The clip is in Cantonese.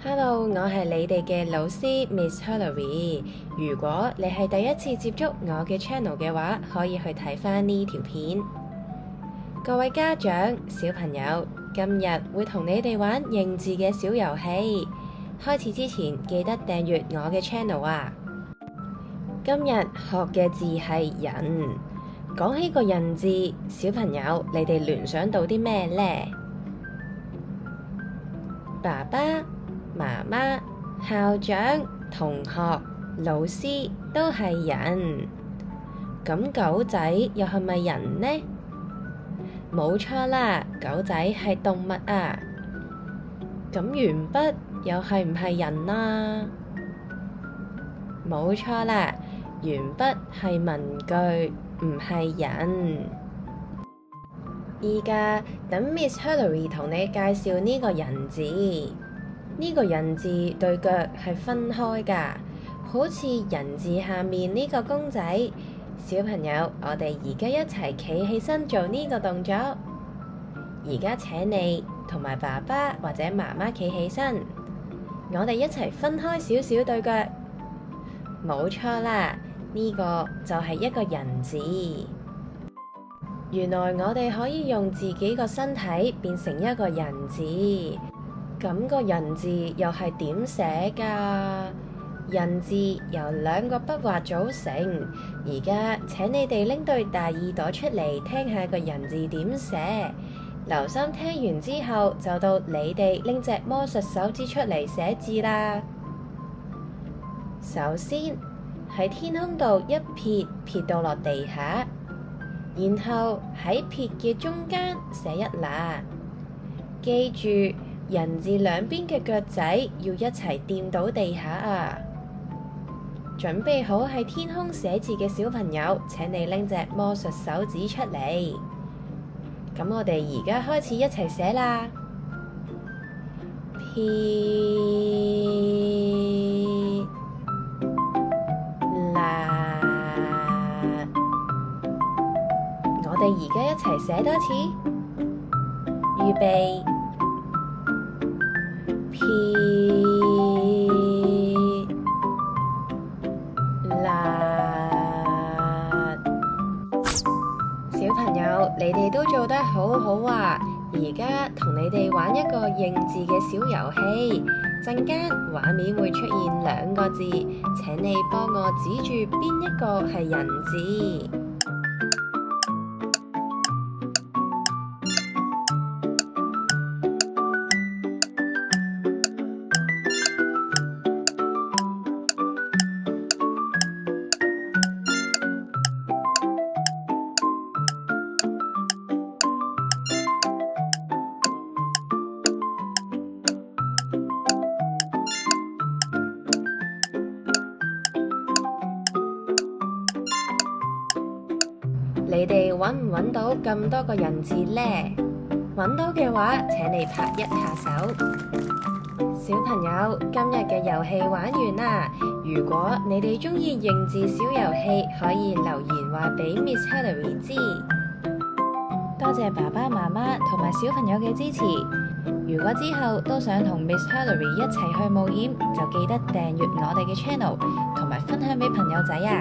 Hello，我係你哋嘅老師 Miss Hilary。如果你係第一次接觸我嘅 channel 嘅話，可以去睇返呢條片。各位家長、小朋友，今日會同你哋玩認字嘅小遊戲。開始之前，記得訂閱我嘅 channel 啊！今日學嘅字係人。講起個人字，小朋友，你哋聯想到啲咩呢？爸爸、媽媽、校長、同學、老師都係人，咁狗仔又係咪人呢？冇錯啦，狗仔係動物啊。咁鉛筆又係唔係人啊？冇錯啦，鉛筆係文具，唔係人。而家等 Miss Hilary 同你介紹呢個人字。呢個人字對腳係分開㗎，好似人字下面呢個公仔。小朋友，我哋而家一齊企起身做呢個動作。而家請你同埋爸爸或者媽媽企起身，我哋一齊分開少少對腳。冇錯啦，呢個就係一個人字。原來我哋可以用自己個身體變成一個人字。咁個人字又係點寫㗎？人字由兩個筆畫組成。而家請你哋拎對大耳朵出嚟聽下個人字點寫。留心聽完之後，就到你哋拎隻魔術手指出嚟寫字啦。首先喺天空度一撇撇到落地下，然後喺撇嘅中間寫一捺。記住，人字兩邊嘅腳仔要一齊掂到地下啊！準備好喺天空寫字嘅小朋友，請你拎隻魔術手指出嚟。咁我哋而家開始一齊寫啦。撇捺，我哋而家一齊寫多次。預備。撇捺，小朋友，你哋都做得好好啊！而家同你哋玩一個認字嘅小遊戲，陣間畫面會出現兩個字，請你幫我指住邊一個係人字。你哋揾唔揾到咁多個人字呢？揾到嘅話，請你拍一下手。小朋友，今日嘅遊戲玩完啦。如果你哋鍾意認字小遊戲，可以留言話俾 Miss Hilary 知。多謝爸爸媽媽同埋小朋友嘅支持。如果之後都想同 Miss Hilary 一齊去冒險，就記得訂閱我哋嘅 channel，同埋分享俾朋友仔啊！